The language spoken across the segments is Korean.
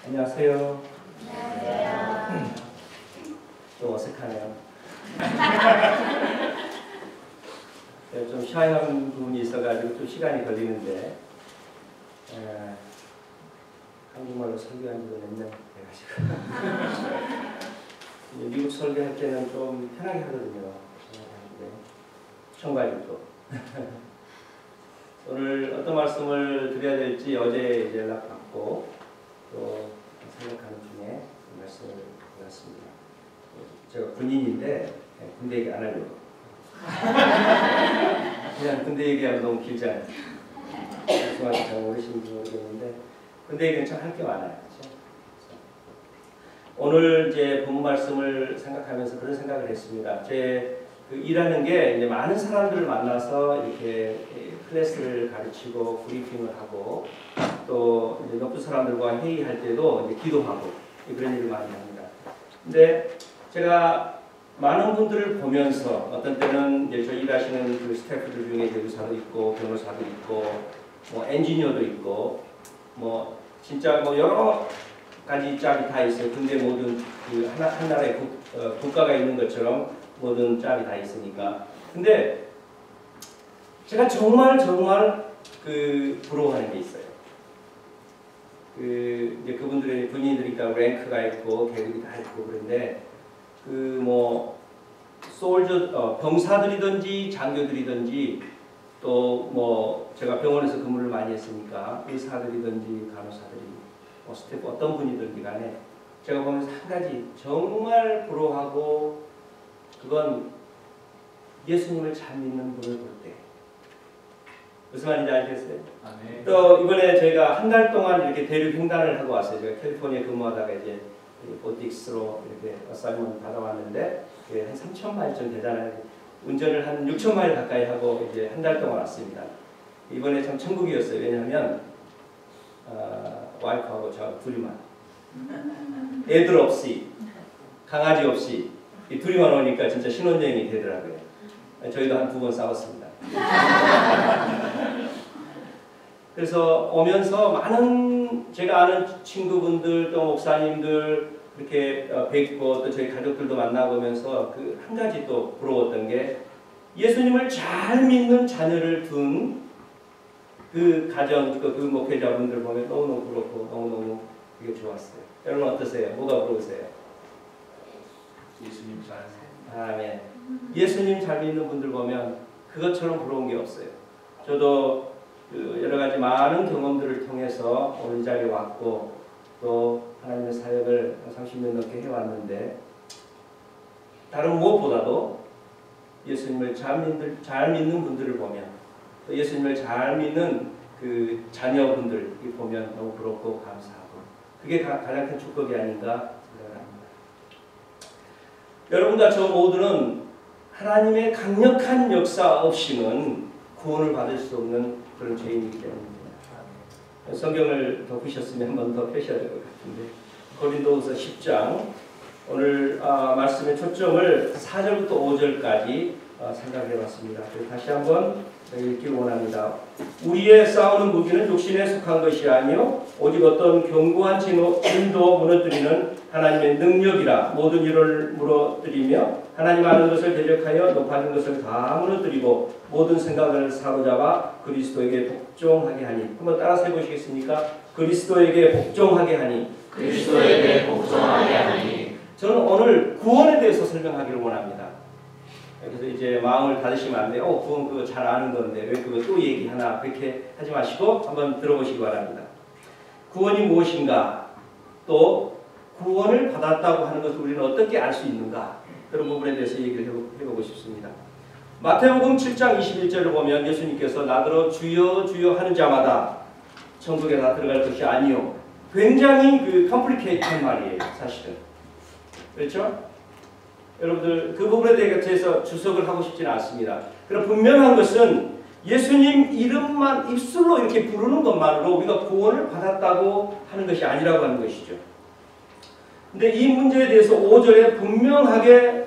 안녕하세요. 안녕하세요. 좀 어색하네요. 좀 샤이한 부분이 있어가지고 좀 시간이 걸리는데 한국말로 설교한 지도 몇 년 돼가지고 미국 설교할 때는 좀 편하게 하거든요. 청가일도 오늘 어떤 말씀을 드려야 될지 어제 연락받고 또 생각하는 중에 말씀을 드렸습니다. 제가 군인인데 군대 얘기 안 하려고. 그냥 군대 얘기하면 너무 길잖아요. 죄송하게 잘 모르시는지 모르겠는데 군대 얘기는 참 할 게 많아요. 그렇죠? 오늘 이제 본문 말씀을 생각하면서 그런 생각을 했습니다. 제 일하는 게 이제 많은 사람들을 만나서 이렇게 클래스를 가르치고 브리핑을 하고 또 이제 높은 사람들과 회의할 때도 이제 기도하고 그런 일을 많이 합니다. 근데 제가 많은 분들을 보면서 어떤 때는 이제 저 일하시는 그 스태프들 중에 의사도 있고 변호사도 있고 뭐 엔지니어도 있고 뭐 진짜 뭐 여러 가지 짝이 다 있어요. 근데 모든 그 한 나라의 국가가 있는 것처럼 모든 짝이 다 있으니까. 근데 제가 정말 부러워하는 게 있어요. 이제 그분들의 군인들이니까 랭크가 있고 계급이 다 있고 그런데 병사들이든지 장교들이든지 또 뭐 제가 병원에서 근무를 많이 했으니까 의사들이든지 간호사들이 뭐 스태프 어떤 분이든지 간에 제가 보면서 한 가지 정말 부러워하고 그건 예수님을 잘 믿는 분을 볼 때. 무슨 말인지 아시겠어요? 네. 또 이번에 저희가 한 달 동안 이렇게 대륙 횡단을 하고 왔어요. 제가 캘리포니아에 근무하다가 이제 보틱스로 이렇게 어사이먼 받아왔는데 한 3,000마일 좀 되잖아요. 운전을 한 6,000마일 가까이 하고 이제 한 달 동안 왔습니다. 이번에 참 천국이었어요. 왜냐하면 와이프하고 저 둘이만 애들 없이 강아지 없이 이 둘이만 오니까 진짜 신혼여행이 되더라고요. 저희도 한 2번 싸웠습니다. 그래서 오면서 많은 제가 아는 친구분들 또 목사님들 이렇게 뵙고 또 저희 가족들도 만나보면서 그 한 가지 또 부러웠던 게 예수님을 잘 믿는 자녀를 둔 그 가정, 그 목회자분들 보면 너무너무 부럽고 너무너무 그게 좋았어요. 여러분 어떠세요? 뭐가 부러우세요? 예수님 잘 아멘. 예수님 잘 믿는 분들 보면 그것처럼 부러운 게 없어요. 저도 여러 가지 많은 경험들을 통해서 오늘 이 자리에 왔고 또 하나님의 사역을 30년 넘게 해왔는데 다른 무엇보다도 예수님을 잘 믿는 분들을 보면 또 예수님을 잘 믿는 그 자녀분들 보면 너무 부럽고 감사하고 그게 가장 큰 축복이 아닌가 생각을 합니다. 여러분과 저 모두는 하나님의 강력한 역사 없이는 구원을 받을 수 없는 그런 죄인이기 때문입니다. 성경을 덮으셨으면 한 번 더 펴셔야 될 것 같은데 고린도후서 10장 오늘 말씀의 초점을 4절부터 5절까지 생각해봤습니다. 다시 한번 읽기를 원합니다. 우리의 싸우는 무기는 육신에 속한 것이 아니요 오직 어떤 견고한 진도 무너뜨리는 하나님의 능력이라. 모든 일을 무너뜨리며 하나님 아는 것을 대적하여 높아진 것을 다 무너뜨리고 모든 생각을 사로잡아 그리스도에게 복종하게 하니. 한번 따라서 해보시겠습니까? 그리스도에게 복종하게 하니. 그리스도에게 복종하게 하니. 저는 오늘 구원에 대해서 설명하기를 원합니다. 그래서 이제 마음을 닫으시면 안 돼요. 구원 그거 잘 아는 건데 왜 그거 또 얘기하나 그렇게 하지 마시고 한번 들어보시기 바랍니다. 구원이 무엇인가? 또 구원을 받았다고 하는 것을 우리는 어떻게 알 수 있는가? 그런 부분에 대해서 얘기를 해보고 싶습니다. 마태복음 7장 21절을 보면 예수님께서 나더러 주여 주여 하는 자마다 천국에 다 들어갈 것이 아니요. 굉장히 컴플리케이트한 말이에요. 사실은. 그렇죠? 여러분들 그 부분에 대해서 주석을 하고 싶지는 않습니다. 그럼 분명한 것은 예수님 이름만 입술로 이렇게 부르는 것만으로 우리가 구원을 받았다고 하는 것이 아니라고 하는 것이죠. 근데 이 문제에 대해서 5절에 분명하게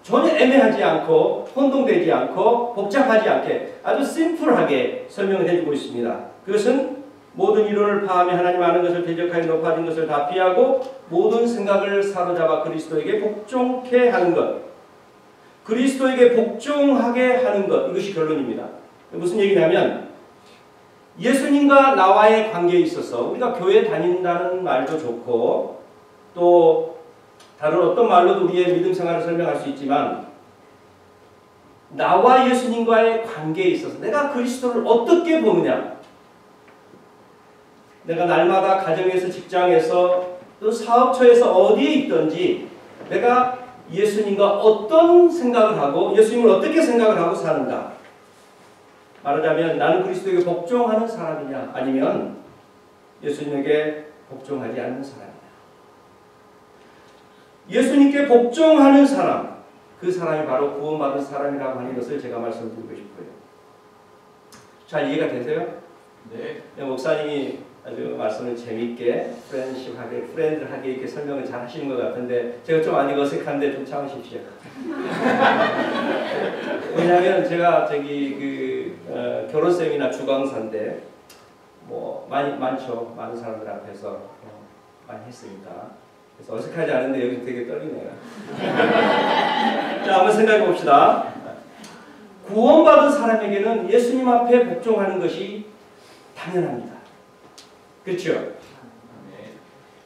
전혀 애매하지 않고 혼동되지 않고 복잡하지 않게 아주 심플하게 설명을 해주고 있습니다. 그것은 모든 이론을 파하며 하나님 아는 것을 대적하여 높아진 것을 다 피하고 모든 생각을 사로잡아 그리스도에게 복종케 하는 것. 그리스도에게 복종하게 하는 것. 이것이 결론입니다. 무슨 얘기냐면 예수님과 나와의 관계에 있어서 우리가 교회 다닌다는 말도 좋고 또 다른 어떤 말로도 우리의 믿음 생활을 설명할 수 있지만 나와 예수님과의 관계에 있어서 내가 그리스도를 어떻게 보느냐, 내가 날마다 가정에서 직장에서 또 사업처에서 어디에 있든지 내가 예수님과 어떤 생각을 하고 예수님을 어떻게 생각을 하고 사는가. 말하자면 나는 그리스도에게 복종하는 사람이냐 아니면 예수님에게 복종하지 않는 사람이냐. 예수님께 복종하는 사람, 그 사람이 바로 구원받은 사람이라고 하는 것을 제가 말씀드리고 싶어요. 잘 이해가 되세요? 네. 목사님이 아주 말씀을 재밌게 프렌드하게 이렇게 설명을 잘 하시는 것 같은데 제가 좀 아직 어색한데 좀 참으십시오. 왜냐하면 제가 결혼생이나 주강사인데 뭐 많죠. 많은 사람들 앞에서 많이 했으니까. 그래서 어색하지 않은데 여기 되게 떨리네요. 자, 한번 생각해 봅시다. 구원받은 사람에게는 예수님 앞에 복종하는 것이 당연합니다. 그렇죠?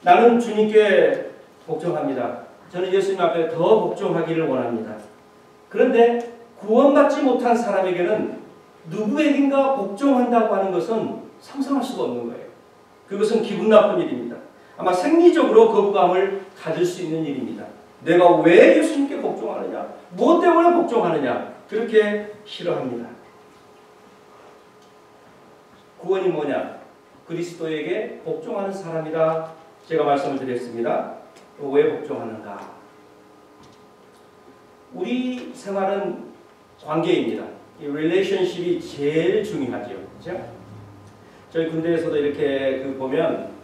나는 주님께 복종합니다. 저는 예수님 앞에 더 복종하기를 원합니다. 그런데 구원받지 못한 사람에게는 누구에겐가 복종한다고 하는 것은 상상할 수가 없는 거예요. 그것은 기분 나쁜 일입니다. 아마 생리적으로 거부감을 가질 수 있는 일입니다. 내가 왜 예수님께 복종하느냐? 무엇 때문에 복종하느냐? 그렇게 싫어합니다. 구원이 뭐냐? 그리스도에게 복종하는 사람이다. 제가 말씀을 드렸습니다. 왜 복종하는가? 우리 생활은 관계입니다. 이 릴레이션십이 제일 중요하죠. 그렇죠? 저희 군대에서도 이렇게 보면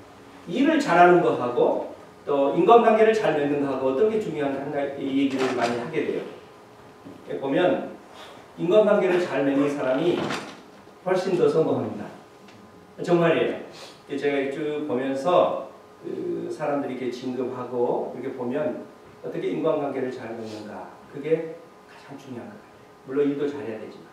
일을 잘하는 거하고 또 인간관계를 잘 맺는 거하고 어떤 게 중요한가 이 얘기를 많이 하게 돼요. 보면 인간관계를 잘 맺는 사람이 훨씬 더 성공합니다. 정말이에요. 제가 쭉 보면서 사람들이 이렇게 진급하고 이렇게 보면 어떻게 인간관계를 잘 맺는가 그게 가장 중요한 것 같아요. 물론 일도 잘해야 되지만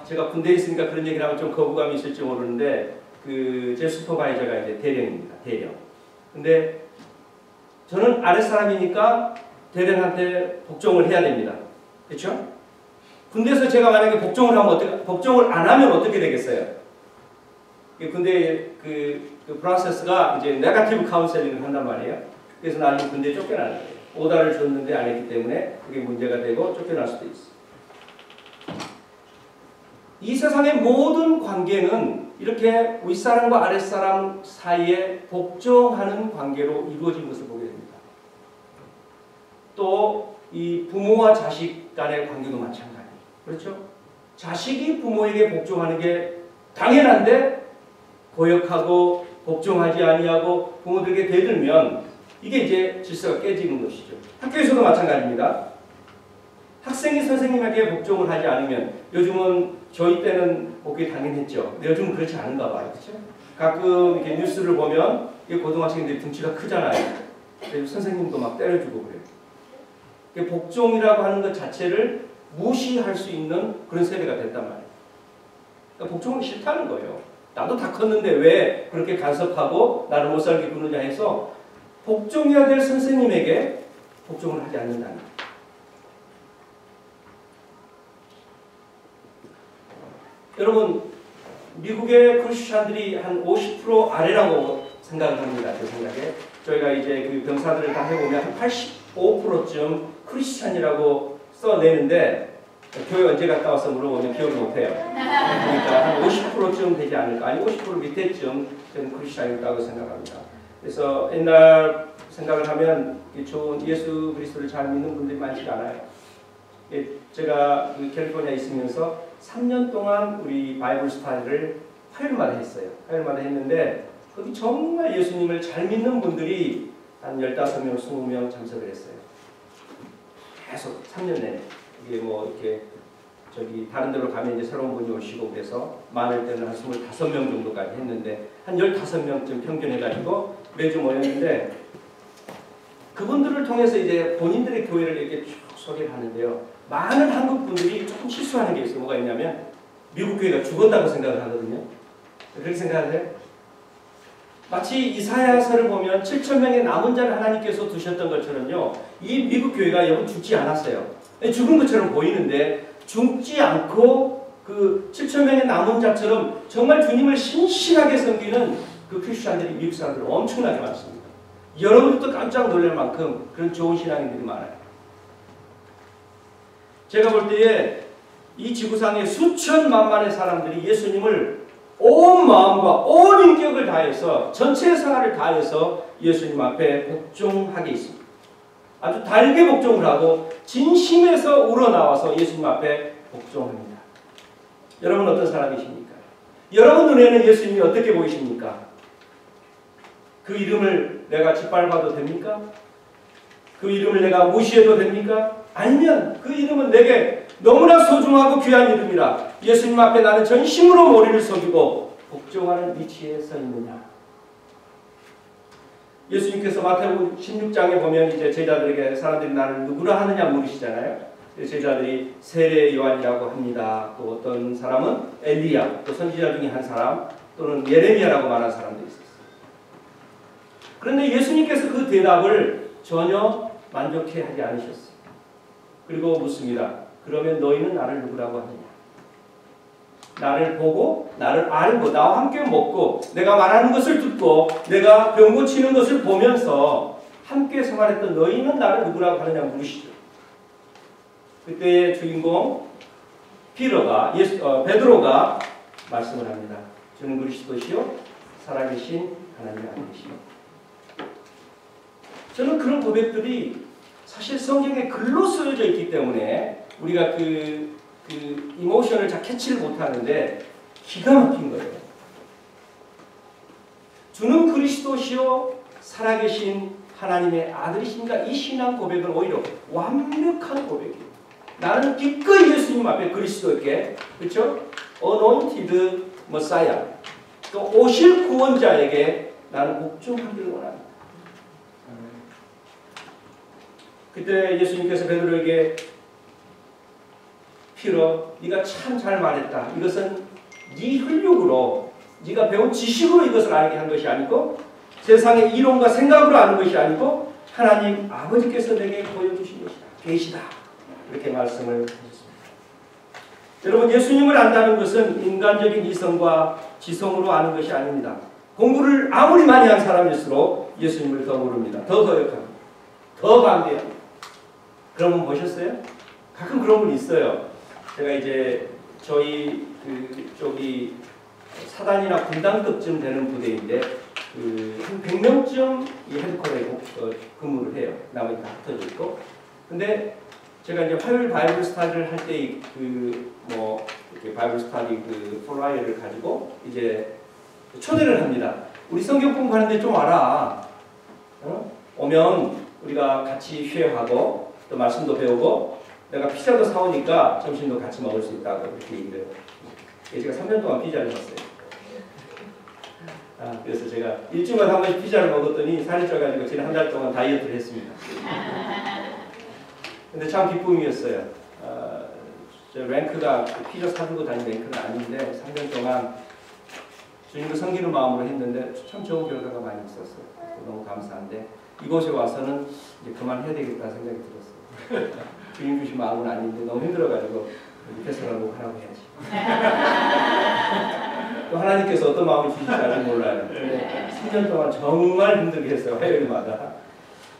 제가 군대에 있으니까 그런 얘기를 하면 좀 거부감이 있을지 모르는데 제 슈퍼바이저가 이제 대령입니다. 대령. 근데 저는 아랫사람이니까 대령한테 복종을 해야 됩니다. 그렇죠? 군대에서 제가 만약에 복종을 안 하면 어떻게 되겠어요? 군대 프로세스가 이제 네거티브 카운셀링을 한단 말이에요. 그래서 나중에 군대에 쫓겨나는 거예요. 오다를 줬는데 안 했기 때문에 그게 문제가 되고 쫓겨날 수도 있어요. 이 세상의 모든 관계는 이렇게 윗사람과 아랫사람 사이에 복종하는 관계로 이루어진 것을 보게 됩니다. 또 이 부모와 자식 간의 관계도 마찬가지예요. 그렇죠? 자식이 부모에게 복종하는 게 당연한데 고역하고 복종하지 아니하고 부모들에게 대들면 이게 이제 질서가 깨지는 것이죠. 학교에서도 마찬가지입니다. 학생이 선생님에게 복종을 하지 않으면 요즘은 저희 때는 그게 당연했죠. 근데 요즘은 그렇지 않은가 봐요. 그렇죠? 가끔 이렇게 뉴스를 보면 고등학생들이 등치가 크잖아요. 그래서 선생님도 막 때려주고 그래요. 복종이라고 하는 것 자체를 무시할 수 있는 그런 세대가 됐단 말이에요. 그러니까 복종은 싫다는 거예요. 나도 다 컸는데 왜 그렇게 간섭하고 나를 못 살게 구느냐 해서 복종해야 될 선생님에게 복종을 하지 않는다는 거예요. 여러분, 미국의 크리스찬들이 한 50% 아래라고 생각을 합니다. 제 생각에. 저희가 이제 병사들을 다 해보면 한 85%쯤 크리스찬이라고 써내는데 교회 언제 갔다 와서 물어보면 기억을 못해요. 그러니까 한 50%쯤 되지 않을까. 아니 50% 밑에쯤 저는 크리스찬이라고 생각합니다. 그래서 옛날 생각을 하면 좋은 예수 그리스도를 잘 믿는 분들이 많지 않아요. 제가 캘리포니아에 있으면서 3년 동안 우리 바이블 스타디를 화요일마다 했어요. 화요일마다 했는데 거기 정말 예수님을 잘 믿는 분들이 한 15명, 20명 참석을 했어요. 계속 3년 내내. 이게 뭐 이렇게 저기 다른 데로 가면 이제 새로운 분이 오시고 그래서 많을 때는 한 25명 정도까지 했는데 한 15명쯤 평균 해가지고 매주 모였는데 그분들을 통해서 이제 본인들의 교회를 이렇게 쭉 소개를 하는데요. 많은 한국 분들이 조금 실수하는 게 있어요. 뭐가 있냐면 미국 교회가 죽었다고 생각을 하거든요. 그렇게 생각하세요? 마치 이사야서를 보면 7,000명의 남은 자를 하나님께서 두셨던 것처럼요. 이 미국 교회가 여러분 죽지 않았어요. 죽은 것처럼 보이는데 죽지 않고 그 7,000명의 남은 자처럼 정말 주님을 신실하게 섬기는 그 크리스천들이 미국 사람들 엄청나게 많습니다. 여러분도 깜짝 놀랄 만큼 그런 좋은 신앙인들이 많아요. 제가 볼 때에 이 지구상에 수천만만의 사람들이 예수님을 온 마음과 온 인격을 다해서 전체 생활을 다해서 예수님 앞에 복종하게 있습니다. 아주 달게 복종을 하고 진심에서 우러나와서 예수님 앞에 복종합니다. 여러분 어떤 사람이십니까? 여러분 눈에는 예수님이 어떻게 보이십니까? 그 이름을 내가 짓밟아도 됩니까? 그 이름을 내가 무시해도 됩니까? 아니면 그 이름은 내게 너무나 소중하고 귀한 이름이라 예수님 앞에 나는 전심으로 머리를 숙이고 복종하는 위치에 서 있느냐? 예수님께서 마태복음 16장에 보면 이제 제자들에게 사람들이 나를 누구라 하느냐 물으시잖아요. 제자들이 세례 요한이라고 합니다. 또 어떤 사람은 엘리야, 또 선지자 중에 한 사람, 또는 예레미야라고 말하는 사람도 있었어요. 그런데 예수님께서 그 대답을 전혀 만족해하지 않으셨어요. 그리고 묻습니다. 그러면 너희는 나를 누구라고 하느냐? 나를 보고 나를 알고 나와 함께 먹고 내가 말하는 것을 듣고 내가 병 고치는 것을 보면서 함께 생활했던 너희는 나를 누구라고 하느냐 물으시죠. 그때의 주인공 베드로가 말씀을 합니다. 주는 그리스도시요 살아계신 하나님 아니시오. 저는 그런 고백들이 사실 성경에 글로 쓰여져 있기 때문에 우리가 그 이모션을 잘 캐치를 못하는데 기가 막힌 거예요. 주는 그리스도시요 살아계신 하나님의 아들이신가? 이 신앙 고백은 오히려 완벽한 고백이에요. 나는 기꺼이 예수님 앞에 그리스도께, 그렇죠? Anointed Messiah, 또 오실 구원자에게 나는 복종하기를 원합니다. 그때 예수님께서 베드로에게 피러 네가 참 잘 말했다. 이것은 네 혈육으로 네가 배운 지식으로 이것을 알게 한 것이 아니고 세상의 이론과 생각으로 아는 것이 아니고 하나님 아버지께서 내게 보여주신 것이다. 계시다. 이렇게 말씀을 하셨습니다. 여러분 예수님을 안다는 것은 인간적인 이성과 지성으로 아는 것이 아닙니다. 공부를 아무리 많이 한 사람일수록 예수님을 더 모릅니다. 더 거역합니다. 더 반대합니다. 그런 분 보셨어요? 가끔 그런 분 있어요. 제가 이제 저희 저기 사단이나 군단급쯤 되는 부대인데 한 100명쯤 이 헤드쿼터에 근무를 해요. 나머지 다 흩어져 있고. 근데 제가 이제 화요일 바이블 스타디를 할 때 이렇게 바이블 스타디 플라이어를 가지고 이제 초대를 합니다. 우리 성경 공부하는데 좀 와라. 오면 우리가 같이 쉐어하고 또 말씀도 배우고 내가 피자도 사오니까 점심도 같이 먹을 수 있다고 이렇게 얘기를 해요. 제가 3년 동안 피자를 샀어요. 그래서 제가 일주일마다 한 번씩 피자를 먹었더니 살이 쪄가지고 지난 한 달 동안 다이어트를 했습니다. 근데 참 기쁨이었어요. 저 랭크가 피자 사주고 다니는 랭크는 아닌데 3년 동안 주님을 섬기는 마음으로 했는데 참 좋은 결과가 많이 있었어요. 너무 감사한데 이곳에 와서는 이제 그만해야 되겠다 생각이 들었어요. 주님 주신 마음은 아닌데 너무 힘들어가지고 밑에서라도 하라고 해야지. 또 하나님께서 어떤 마음을 주실지 아직 몰라요. 근데 3년 동안 정말 힘들게 했어요. 화요일마다.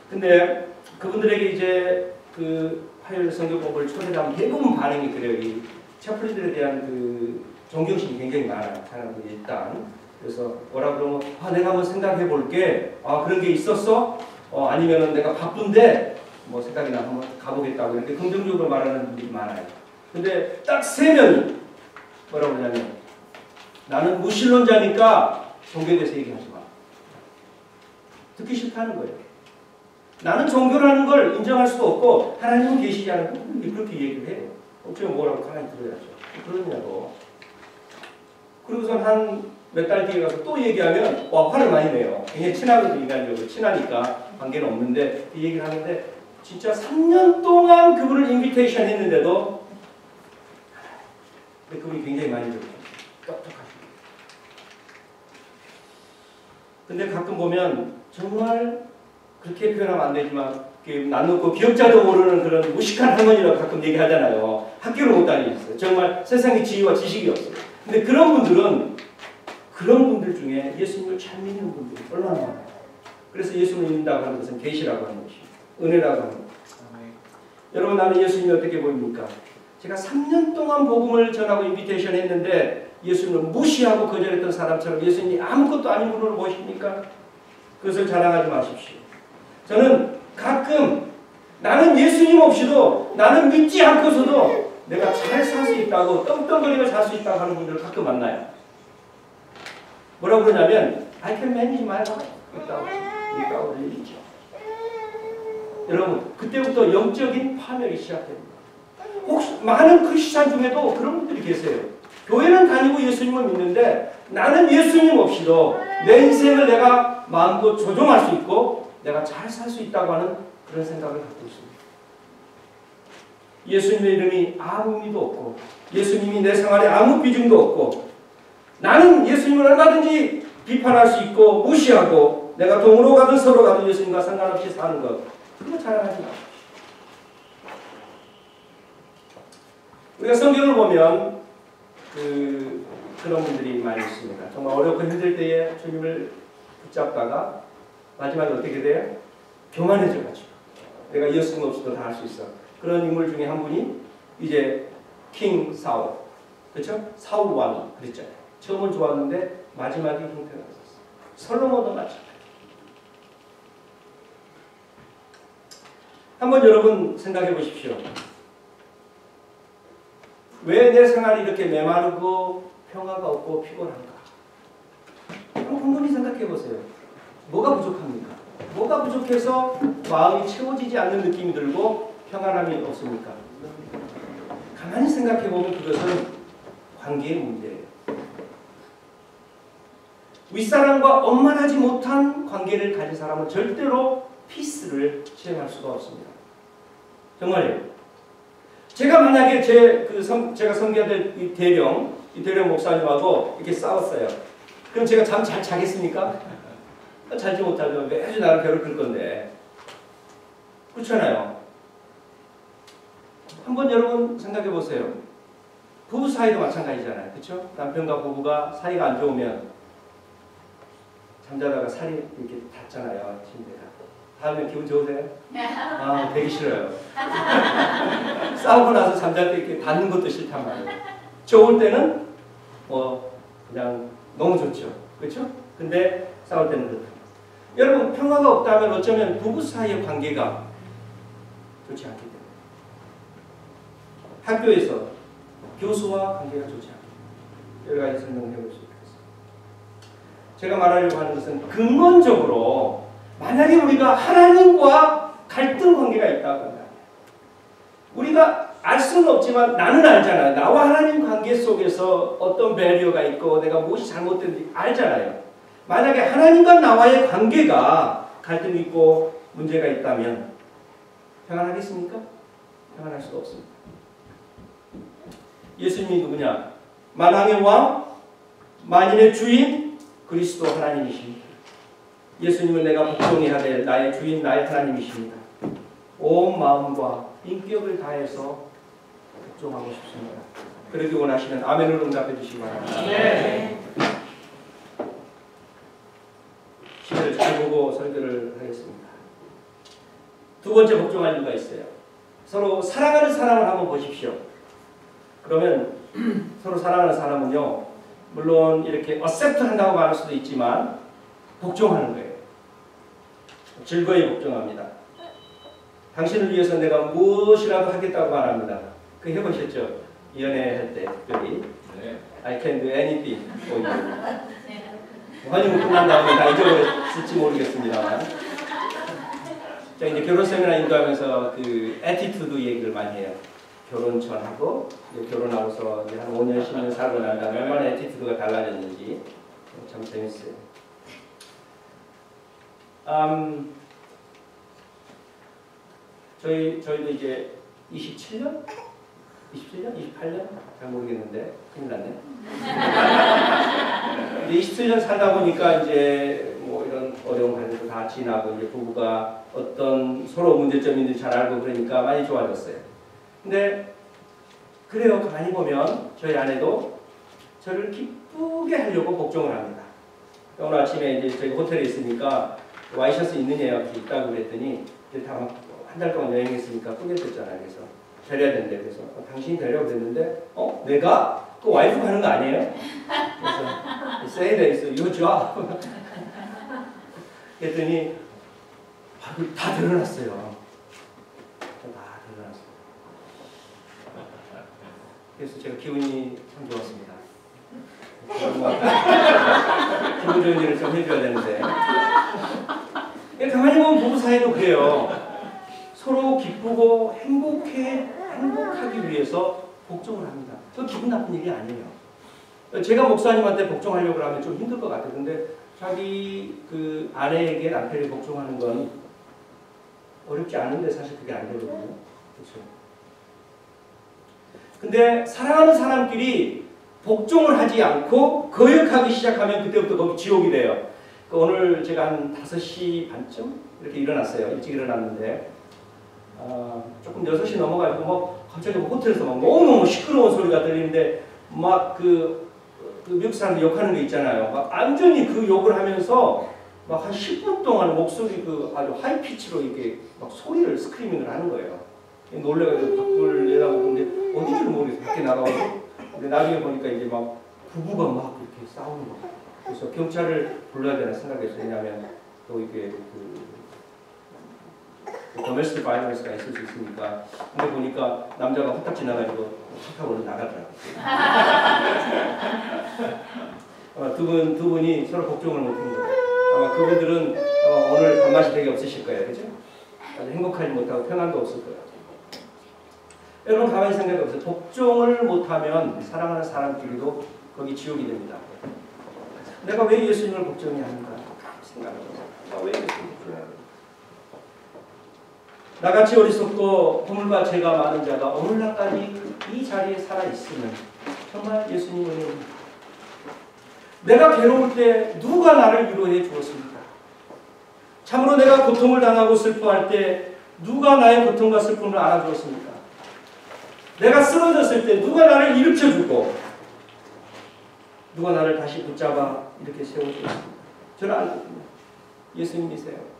근데 그분들에게 이제 그 화요일 성경 공부를 초대하면 대부분 반응이 그래요. 이 채플린들에 대한 존경심이 굉장히 많아요. 사람들이 일단. 그래서 뭐라 그러면 내가 한번 생각해 볼게. 그런 게 있었어? 아니면은 내가 바쁜데 뭐 생각이 나 한번 가보겠다고 이렇게 긍정적으로 말하는 분들이 많아요. 근데 딱 3명이 뭐라고 그러냐면 나는 무신론자니까 종교에 대해서 얘기하지 마. 듣기 싫다는 거예요. 나는 종교라는 걸 인정할 수도 없고 하나님은 계시지 않은 거 그렇게 얘기를 해요. 어쩌면 뭐라고 가만히 들어야죠. 그러냐고. 그리고선 한 몇 달 뒤에 가서 또 얘기하면 와 화를 많이 내요. 굉장히 친하거든요. 인간적으로 친하니까 관계는 없는데 이 얘기를 하는데 진짜 3년 동안 그분을 인비테이션 했는데도 근데 그분이 굉장히 많이 들어요. 똑똑하시고. 근데 가끔 보면 정말 그렇게 표현하면 안 되지만 난 놓고 기억자도 모르는 그런 무식한 할머니라고 가끔 얘기하잖아요. 학교를 못 다니셨어요. 정말 세상에 지위와 지식이 없어요. 근데 그런 분들 중에 예수님을 잘 믿는 분들이 얼마나 많아요. 그래서 예수님을 믿는다고 하는 것은 계시라고 하는 것이고 은혜라고 하는 것이고. 여러분 나는 예수님이 어떻게 보입니까? 제가 3년 동안 복음을 전하고 인비테이션 했는데 예수님을 무시하고 거절했던 사람처럼 예수님이 아무것도 아닌 분으로 보십니까? 그것을 자랑하지 마십시오. 저는 가끔 나는 예수님 없이도 나는 믿지 않고서도 내가 잘 살 수 있다고 떵떵거리며 살 수 있다고 하는 분들을 가끔 만나요. 뭐라고 그러냐면 I can manage my life without religion. 여러분 그때부터 영적인 파멸이 시작됩니다. 혹시 많은 크리스찬 중에도 그런 분들이 계세요. 교회는 다니고 예수님을 믿는데 나는 예수님 없이도 내 인생을 내가 마음껏 조종할 수 있고 내가 잘 살 수 있다고 하는 그런 생각을 갖고 있습니다. 예수님의 이름이 아무 의미도 없고 예수님이 내 생활에 아무 비중도 없고 나는 예수님을 얼마든지 비판할 수 있고 무시하고 내가 동으로 가든 서로 가든 예수님과 상관없이 사는 것 그거 자랑하지 마십시오. 우리가 성경을 보면 그런 분들이 많이 있습니다. 정말 어렵고 힘들 때에 주님을 붙잡다가 마지막에 어떻게 돼요? 교만해져가지고 내가 예수님 없이도 다 할 수 있어. 그런 인물 중에 한 분이 이제 킹 사울, 그렇죠? 사울 왕이 그랬잖아요. 처음은 좋았는데 마지막에 형태가 없었어요. 솔로몬도 마찬가지. 한번 여러분 생각해 보십시오. 왜 내 생활이 이렇게 메마르고 평화가 없고 피곤한가? 한번 곰곰이 생각해 보세요. 뭐가 부족합니까? 뭐가 부족해서 마음이 채워지지 않는 느낌이 들고 평안함이 없습니까? 가만히 생각해 보면 그것은 관계의 문제예요. 윗사람과 원만하지 못한 관계를 가진 사람은 절대로 피스를 체험할 수가 없습니다. 정말요. 제가 만약에 제가 섬겨야 이 대령 목사님하고 이렇게 싸웠어요. 그럼 제가 잠 잘 자겠습니까? 자지 못하면 매주 나를 괴롭힐 건데. 그렇잖아요. 한번 여러분 생각해 보세요. 부부 사이도 마찬가지잖아요. 그렇죠? 남편과 부부가 사이가 안 좋으면 잠자다가 살이 이렇게 닿잖아요. 침대가. 다음에 기분 좋으세요? 아, 되게 싫어요. 싸우고 나서 잠잘 때 이렇게 닿는 것도 싫단 말이에요. 좋을 때는 그냥 너무 좋죠. 그렇죠? 근데 싸울 때는 그렇다. 여러분 평화가 없다면 어쩌면 부부 사이의 관계가 좋지 않기 때문에 학교에서 교수와 관계가 좋지 않기 때문에 여러 가지 설명을 해볼 수 있겠습니다. 제가 말하려고 하는 것은 근본적으로 만약에 우리가 하나님과 갈등 관계가 있다고 한다면 우리가 알 수는 없지만 나는 알잖아요. 나와 하나님 관계 속에서 어떤 배리어가 있고 내가 무엇이 잘못된지 알잖아요. 만약에 하나님과 나와의 관계가 갈등이 있고 문제가 있다면 평안하겠습니까? 평안할 수가 없습니다. 예수님이 누구냐? 만왕의 왕, 만인의 주인, 그리스도 하나님이십니다. 예수님은 내가 복종해야 될 나의 주인, 나의 하나님이십니다. 온 마음과 인격을 다해서 복종하고 싶습니다. 그러기 원하시는 아멘으로 응답해 주시기 바랍니다. 네. 시를 잘 보고 설교를 하겠습니다. 두 번째 복종할 이유가 있어요. 서로 사랑하는 사람을 한번 보십시오. 그러면 서로 사랑하는 사람은요, 물론 이렇게 어셉트 한다고 말할 수도 있지만 복종하는 거예요. 즐거이 복종합니다. 당신을 위해서 내가 무엇이라도 하겠다고 말합니다. 그 해보셨죠? 연애할 때 특별히 네. I can do anything for you. 환영을 끝난 다음에 다 잊어버렸을지 모르겠습니다만 자 이제 결혼 세미나 인도하면서 그 애티튜드 얘기를 많이 해요. 결혼 전하고 이제 결혼하고서 이제 한 5년 10년 살고 난 다음에 얼마나 애티튜드가 달라졌는지 참 재밌어요. 저희도 이제 27년? 28년? 잘 모르겠는데 큰일 났네. 이제 27년 살다 보니까 이제 뭐 이런 어려운 관계도 다 지나고 이제 부부가 어떤 서로 문제점이 있는지 잘 알고 그러니까 많이 좋아졌어요. 근데 그래요. 가만히 보면 저희 아내도 저를 기쁘게 하려고 복종을 합니다. 오늘 아침에 이제 저희 호텔에 있으니까 와이셔츠 있느냐 이렇게 있다고 그랬더니 다 한 달 동안 여행했으니까 꾸몄댔잖아요. 그래서 데려야 된대. 그래서 당신이 데려고 그랬는데 내가? 그 와이프가 하는 거 아니에요? 그래서 say that it's your job. 그랬더니 다 드러났어요. 다 드러났어요. 그래서 제가 기분이 참 좋았습니다. 기분 좋은 일을 좀 해줘야 되는데. 가만히 보면 부부 사이도 그래요. 서로 기쁘고 행복하기 위해서 복종을 합니다. 그 기분 나쁜 일이 아니에요. 제가 목사님한테 복종하려고 하면 좀 힘들 것 같아요. 근데 자기 그 아내에게 남편이 복종하는 건 어렵지 않은데 사실 그게 안 되거든요. 그렇죠? 근데 사랑하는 사람끼리 복종을 하지 않고 거역하기 시작하면 그때부터 거기 지옥이 돼요. 오늘 제가 한 5시 반쯤 이렇게 일어났어요. 일찍 일어났는데 조금 6시 넘어가지고 뭐 갑자기 호텔에서 막 너무너무 시끄러운 소리가 들리는데 막 그 미국 사람들 욕하는 게 있잖아요. 막 완전히 그 욕을 하면서 막 한 10분 동안 목소리 아주 하이 피치로 이렇게 막 소리를 스크리밍을 하는 거예요. 놀래가지고 밖을 내다보는데 어디를 모르겠어요. 밖에 나가고 근데 나중에 보니까 이제 막 부부가 막 이렇게 싸우는 거예요. 그래서 경찰을 불러야 되나 생각했어요. 왜냐하면 또 이게 도메스틱 바이러스가 있을 수 있으니까. 근데 보니까 남자가 후딱 지나가지고 탁 하고 나가더라고요. 두 분이 서로 복종을 못한 거예요. 아마 그분들은 오늘 밥맛이 되게 없으실 거예요. 그죠? 아주 행복하지 못하고 평안도 없을 거예요. 여러분 가만히 생각해 보세요. 복종을 못하면 사랑하는 사람끼리도 거기 지옥이 됩니다. 내가 왜 예수님을 복종해야 하는가 생각해보세요. 내가 왜 예수님을 복종해야 하는가. 나같이 어리석고 허물과 죄가 많은 자가 오늘날까지 이 자리에 살아있으면 정말 예수님 은혜입니다. 내가 괴로울 때 누가 나를 위로해 주었습니까? 참으로 내가 고통을 당하고 슬퍼할 때 누가 나의 고통과 슬픔을 알아주었습니까? 내가 쓰러졌을 때 누가 나를 일으켜주고 누가 나를 다시 붙잡아 이렇게 세워주었습니까? 저는 알거든요. 예수님이세요.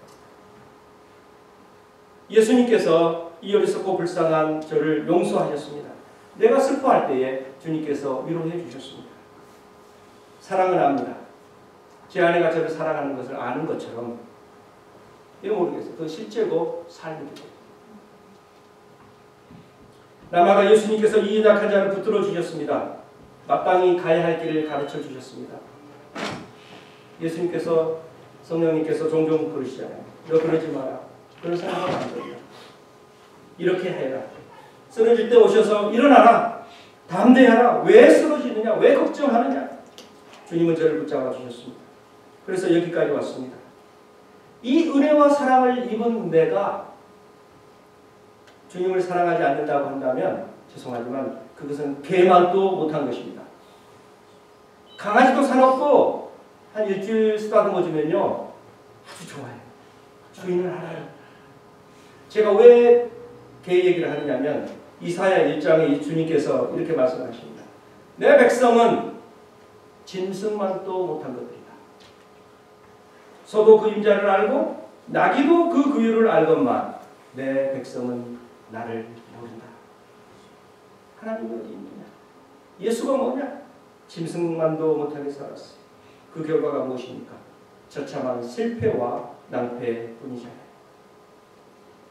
예수님께서 이 어리석고 불쌍한 저를 용서하셨습니다. 내가 슬퍼할 때에 주님께서 위로해 주셨습니다. 사랑을 합니다. 제 아내가 저를 사랑하는 것을 아는 것처럼 이거 모르겠어요. 그 실제고 삶이고. 남아가 예수님께서 이 연약한 자를 붙들어 주셨습니다. 마땅히 가야 할 길을 가르쳐 주셨습니다. 예수님께서 성령님께서 종종 그러시잖아요. 너 그러지 마라. 그런 생각하면 안 됩니다. 이렇게 해라. 쓰러질 때 오셔서 일어나라. 담대하라. 왜 쓰러지느냐? 왜 걱정하느냐? 주님은 저를 붙잡아 주셨습니다. 그래서 여기까지 왔습니다. 이 은혜와 사랑을 입은 내가 주님을 사랑하지 않는다고 한다면 죄송하지만 그것은 개만도 못한 것입니다. 강아지도 사놓고 한 일주일 쓰다듬어 주면요 아주 좋아요. 주인을 알아요. 제가 왜 개 얘기를 하느냐면 이사야 1장에 주님께서 이렇게 말씀하십니다. 내 백성은 짐승만도 못한 것들이다. 소도 그 임자를 알고 나귀도 그 그유를 알건만 내 백성은 나를 모른다. 하나님이 어디 있느냐? 예수가 뭐냐? 짐승만도 못하게 살았어요. 그 결과가 무엇입니까? 처참한 실패와 낭패뿐이잖아요.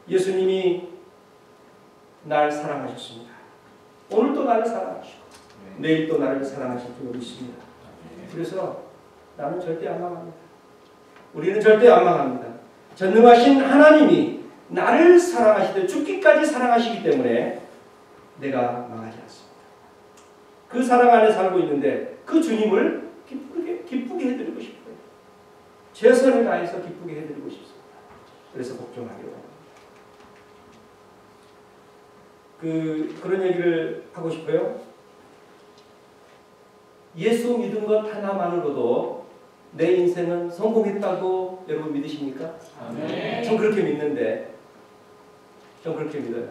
예수님이 날 사랑하셨습니다. 오늘도 나를 사랑하시고 내일 또 나를 사랑하실 줄 믿습니다. 그래서 나는 절대 안 망합니다. 우리는 절대 안 망합니다. 전능하신 하나님이 나를 사랑하시되 죽기까지 사랑하시기 때문에 내가 망하지 않습니다. 그 사랑 안에 살고 있는데 그 주님을 기쁘게 해드리고 싶어요. 최선을 다해서 기쁘게 해드리고 싶습니다. 그래서 복종하기로 합니다. 그런 얘기를 하고 싶어요. 예수 믿은 것 하나만으로도 내 인생은 성공했다고 여러분 믿으십니까? 아멘. 전 그렇게 믿는데, 전 그렇게 믿어요.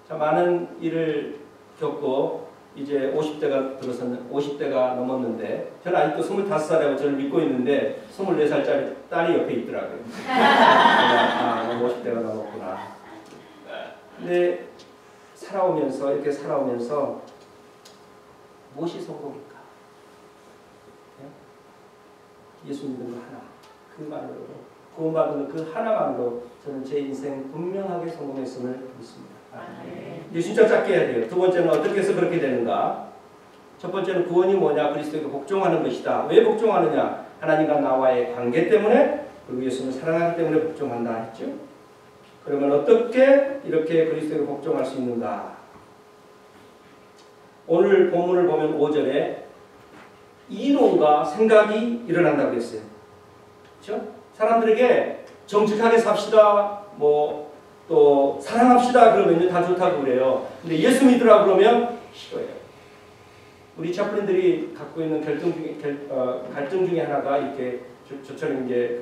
자, 많은 일을 겪고 이제 50대가 넘었는데, 저는 아직도 25살이라고 저를 믿고 있는데 24살짜리 딸이 옆에 있더라고요. 너무 50대가 넘었구나. 근데 이렇게 살아오면서 무엇이 성공일까? 예수 믿는 거 하나, 그만으로도, 구원받은 그 하나만으로 저는 제 인생 분명하게 성공했음을 믿습니다. 이제 진짜 짧게 해야 돼요. 두 번째는 어떻게 해서 그렇게 되는가? 첫 번째는 구원이 뭐냐? 그리스도에게 복종하는 것이다. 왜 복종하느냐? 하나님과 나와의 관계 때문에, 그리고 예수님을 사랑하기 때문에 복종한다 했죠. 그러면 어떻게 이렇게 그리스도에게 복종할 수 있는가? 오늘 본문을 보면 5절에 이론과 생각이 일어난다고 했어요. 그렇죠? 사람들에게 정직하게 삽시다, 또 사랑합시다 그러면 다 좋다고 그래요. 근데 예수 믿으라 그러면 싫어요. 우리 차플린들이 갖고 있는 갈등 중에 하나가 이렇게 저처럼 이제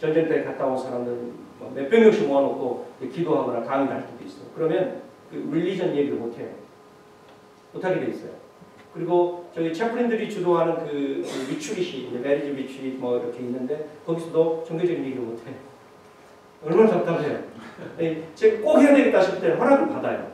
전쟁터에 갔다 온 사람들 몇백 명씩 모아놓고 기도하거나 강의를 할 때도 있어요. 그러면 릴리전 얘기를 못해요. 못하게 돼 있어요. 그리고 저희 채플린들이 주도하는 리트릿이 이제 메리지 리트릿 이렇게 있는데 거기서도 종교적인 얘기를 못해요. 얼마나 답답해요. 제가 꼭 해야 되겠다 싶을 때는 허락을 받아요.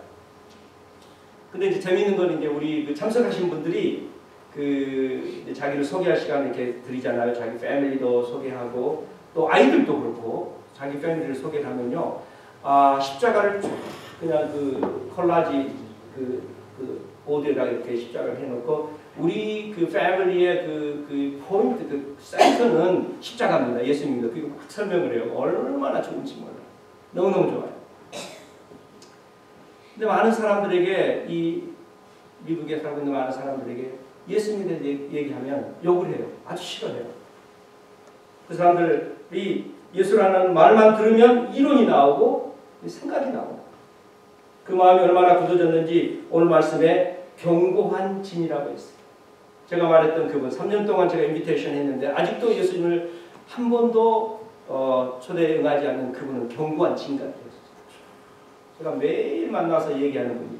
근데 이제 재밌는 건 이제 우리 참석하신 분들이 이제 자기를 소개할 시간을 이렇게 드리잖아요. 자기 패밀리도 소개하고 또 아이들도 그렇고 자기 패밀리를 소개하면요. 십자가를 쭉 그냥 콜라지 보드에다가 이렇게 십자가를 해놓고 우리 패밀리의 포인트, 센터는 십자가입니다. 예수님입니다. 그리고 막 설명을 해요. 얼마나 좋은지 몰라요. 너무너무 좋아요. 근데 많은 사람들에게, 미국에 살고 있는 많은 사람들에게 예수님에 대해 얘기하면 욕을 해요. 아주 싫어해요. 그 사람들이 예수라는 말만 들으면 이론이 나오고 생각이 나오고 그 마음이 얼마나 굳어졌는지 오늘 말씀에 견고한 진이라고 했어요. 제가 말했던 그분 3년 동안 제가 인비테이션 했는데 아직도 예수님을 한 번도 초대에 응하지 않는 그분은 견고한 진 같아요. 제가 매일 만나서 얘기하는 분이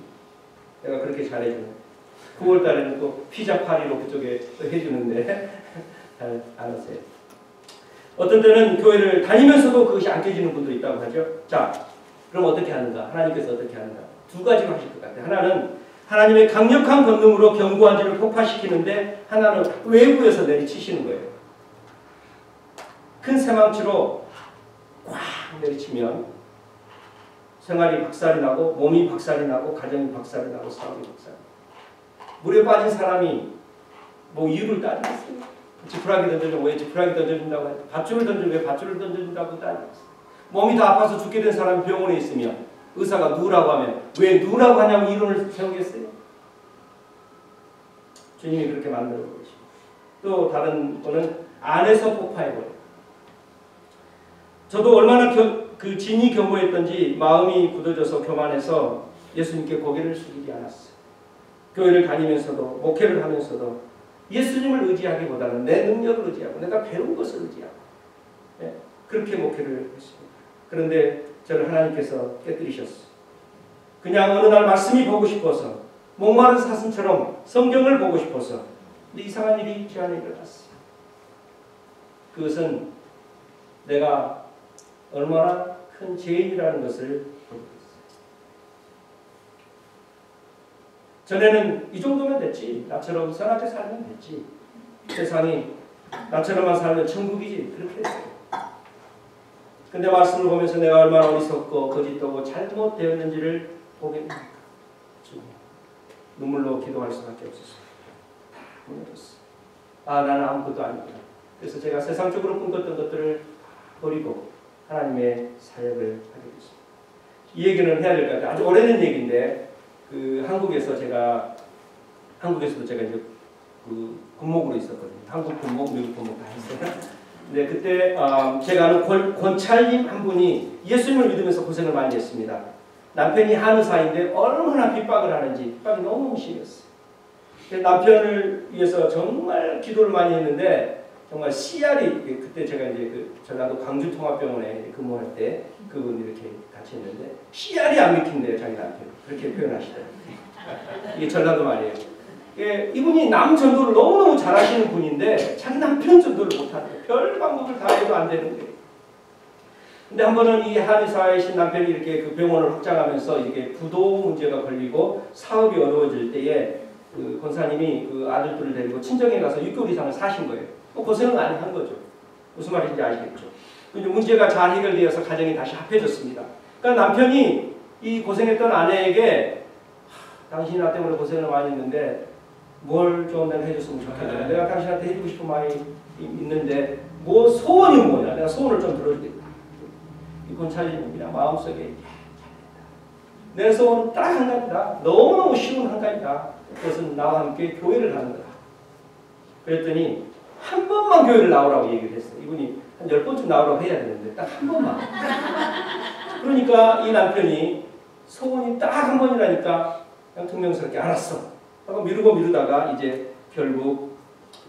내가 그렇게 잘해주는 9월달에는 또 피자 파리로 그쪽에 또 해주는데 잘 안 오세요. 어떤 때는 교회를 다니면서도 그것이 안 깨지는 분도 있다고 하죠. 자, 그럼 어떻게 하는가? 하나님께서 어떻게 하는가? 두 가지로 하실 것 같아요. 하나는 하나님의 강력한 권능으로 견고한 진을 폭파시키는데 하나는 외부에서 내리치시는 거예요. 큰 쇠망치로 꽉 내리치면 생활이 박살이 나고 몸이 박살이 나고 가정이 박살이 나고 사업이 박살이 나고 물에 빠진 사람이 이유를 따지겠어요. 지푸라기 던져주면 왜 지푸라기 던져준다고 해요? 밧줄을 던져주면 왜 밧줄을 던져준다고 따지겠어요. 몸이 다 아파서 죽게 된 사람이 병원에 있으면 의사가 누우라고 하면 왜 누우라고 하냐고 이론을 세우겠어요? 주님이 그렇게 만들어 버리시고 또 다른 거는 안에서 폭파해버려요. 저도 얼마나 진이 견고했던지 마음이 굳어져서 교만해서 예수님께 고개를 숙이지 않았어요. 교회를 다니면서도 목회를 하면서도 예수님을 의지하기보다는 내 능력을 의지하고 내가 배운 것을 의지하고 그렇게 목회를 했습니다. 그런데 저를 하나님께서 깨뜨리셨어요. 그냥 어느 날 말씀이 보고 싶어서 목마른 사슴처럼 성경을 보고 싶어서 근데 이상한 일이 제 안에 일어났어요. 그것은 내가 얼마나 큰 죄인이라는 것을 보고 있어요. 전에는 이 정도면 됐지. 나처럼 선하게 살면 됐지. 세상이 나처럼만 살면 천국이지. 그렇게 했어요. 근데 말씀을 보면서 내가 얼마나 어리석고 거짓되고 잘못되었는지를 보게 됩니다. 눈물로 기도할 수밖에 없었어요. 무너졌어. 나는 아무것도 아니구나. 그래서 제가 세상적으로 꿈꿨던 것들을 버리고 하나님의 사역을 하게 됐습니다. 이 얘기는 해야 될 것 같아요. 아주 오래된 얘기인데 그 한국에서도 제가 이제 그 군목으로 있었거든요. 한국 군목, 미국 군목 다 했어요. 근데 그때 제가 아는 권찰님 한 분이 예수님을 믿으면서 고생을 많이 했습니다. 남편이 한의사인데 얼마나 핍박을 하는지 핍박이 너무 심했어요. 남편을 위해서 정말 기도를 많이 했는데 정말 CR이 그때 제가 이제 그 전라도 광주통합병원에 근무할 때 그분 이렇게 같이 했는데 CR이 안 믿긴대요 자기 남편. 그렇게 표현하시더라고요. 이게 전라도 말이에요. 이분이 남 전도를 너무너무 잘하시는 분인데 자기 남편 전도를 못하는 별 방법을 다 해도 안 되는 거예요. 근데 한 번은 이 한의사이신 남편이 이렇게 그 병원을 확장하면서 이게 부도 문제가 걸리고 사업이 어려워질 때에 그 권사님이 그 아들들을 데리고 친정에 가서 6개월 이상을 사신 거예요. 고생을 많이 한 거죠. 무슨 말인지 아시겠죠? 근데 문제가 잘 해결되어서 가정이 다시 합해졌습니다. 그러니까 남편이 이 고생했던 아내에게 당신이 나 때문에 고생을 많이 했는데 뭘 좀 내가 해줬으면 좋겠다. 내가 당신한테 해주고 싶은 마음이 있는데 뭐 소원이 뭐냐? 내가 소원을 좀 들어주겠다. 이 권찰님이 그냥 마음속에 내 소원은 딱 한 가지다. 너무너무 쉬운 한 가지다. 그것은 나와 함께 교회를 가는 거다. 그랬더니 한 번만 교회를 나오라고 얘기를 했어요. 이분이 한 10번쯤 나오라고 해야 되는데 딱 한 번만. 그러니까 이 남편이 소원이 딱 한 번이라니까 그냥 퉁명스럽게 알았어. 하고 미루다가 이제 결국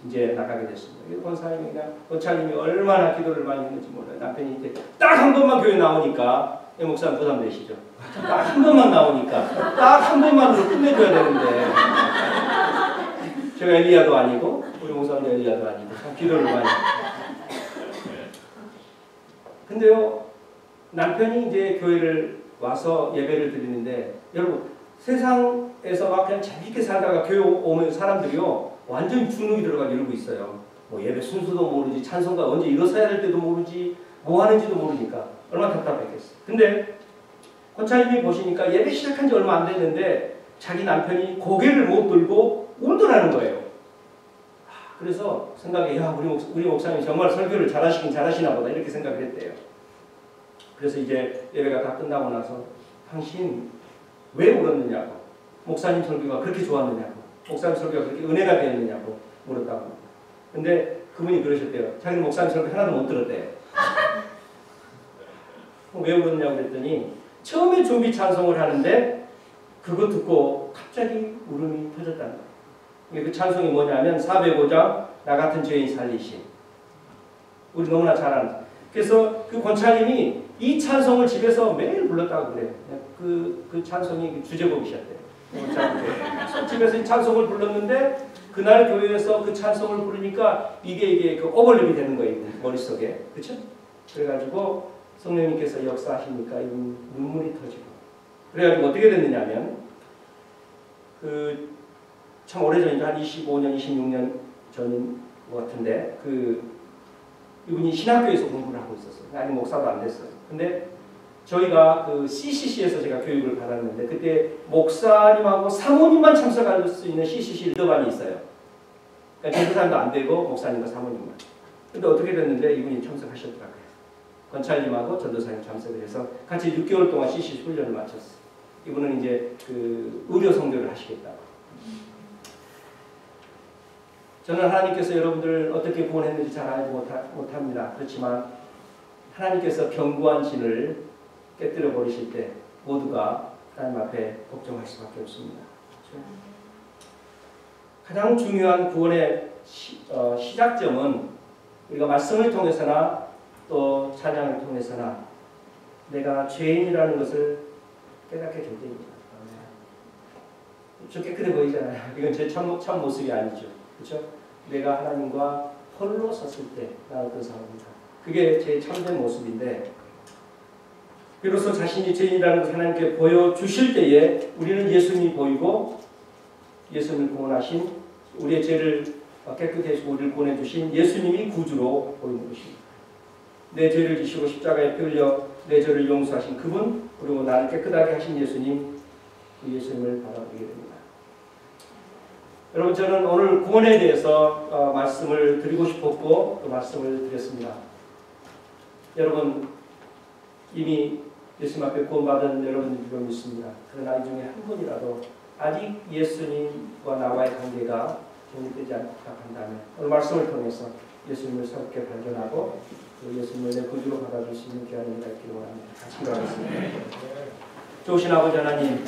이제 나가게 됐습니다. 권사님이 그냥 권사님이 얼마나 기도를 많이 했는지 몰라요. 남편이 이제 딱 한 번만 교회 나오니까 목사님 부담되시죠? 딱 한 번만 나오니까 딱 한 번만으로 끝내줘야 되는데 제가 엘리야도 아니고 우리 목사님 엘리야도 아니고 참 기도를 많이 근데요 남편이 이제 교회를 와서 예배를 드리는데 여러분 세상에서 막 그냥 재밌게 살다가 교회 오면 사람들이요 완전히 주눅이 들어가 이러고 있어요. 뭐 예배 순서도 모르지 찬송가 언제 일어서야 될 때도 모르지 뭐 하는지도 모르니까 얼마나 답답했겠어요. 근데 권차님이 보시니까 예배 시작한 지 얼마 안 됐는데 자기 남편이 고개를 못 들고 울더라는 거예요. 그래서 생각에 야 우리 목사님 정말 설교를 잘하시긴 잘하시나 보다 이렇게 생각을 했대요. 그래서 이제 예배가 다 끝나고 나서 당신 왜 울었느냐고 목사님 설교가 그렇게 좋았느냐고 목사님 설교가 그렇게 은혜가 되었느냐고 물었다고. 근데 그분이 그러셨대요. 자기는 목사님 설교 하나도 못 들었대요. 왜 울었냐고 그랬더니 처음에 준비 찬송을 하는데 그거 듣고 갑자기 울음이 터졌다는 거예요. 그 찬송이 뭐냐면 405장 나 같은 죄인 살리신. 우리 너무나 잘 아는. 그래서 그 권찰님이 이 찬송을 집에서 매일 불렀다고 그래요. 그 찬송이 주제곡이셨대요. 집에서 이 찬송을 불렀는데 그날 교회에서 그 찬송을 부르니까 이게 그 오버랩이 되는 거예요. 머릿속에. 그렇죠? 그래가지고 성령님께서 역사하시니까 눈물이 터지고. 그래가지고 어떻게 됐느냐면 참 오래전이죠. 한 25년, 26년 전인 것 같은데 이분이 신학교에서 공부를 하고 있었어요. 아직 목사도 안 됐어요. 근데 저희가 그 CCC에서 제가 교육을 받았는데 그때 목사님하고 사모님만 참석할 수 있는 CCC 리더반이 있어요. 그러니까 전도사님도 안 되고 목사님과 사모님만. 근데 어떻게 됐는데 이분이 참석하셨더라고요. 권찰님하고 전도사님 참석을 해서 같이 6개월 동안 CCC 훈련을 마쳤어요. 이분은 이제 그 의료 선교를 하시겠다고. 저는 하나님께서 여러분들을 어떻게 구원했는지 잘 알지 못합니다. 그렇지만 하나님께서 견고한 진을 깨뜨려 버리실 때 모두가 하나님 앞에 걱정할 수밖에 없습니다. 그렇죠? 가장 중요한 구원의 시작점은 우리가 말씀을 통해서나 또 찬양을 통해서나 내가 죄인이라는 것을 깨닫게 될 때입니다. 좀 깨끗해 보이잖아요. 이건 제 참 모습이 아니죠. 그렇죠? 내가 하나님과 홀로 섰을 때 나는 어떤 사람입니다. 그게 제 참된 모습인데 비로소 자신이 죄인이라는 것을 하나님께 보여주실 때에 우리는 예수님이 보이고 예수님을 구원하신 우리의 죄를 깨끗게 해주고 우리를 구원해 주신 예수님이 구주로 보이는 것입니다. 내 죄를 지시고 십자가에 피 흘려 내 죄를 용서하신 그분 그리고 나를 깨끗하게 하신 예수님 그 예수님을 바라보게 됩니다. 여러분 저는 오늘 구원에 대해서 말씀을 드리고 싶었고 또 말씀을 드렸습니다. 여러분 이미 예수님 앞에 구원받은 여러분들도 믿습니다. 그러나 이 중에 한 분이라도 아직 예수님과 나와의 관계가 정립되지 않고 부탁한다면 오늘 말씀을 통해서 예수님을 새롭게 발견하고 또 예수님을 내 구주로 받아줄 수 있는 귀한 은혜가 있기를 원합니다. 같이 기도하겠습니다. 좋으신 아버지 하나님,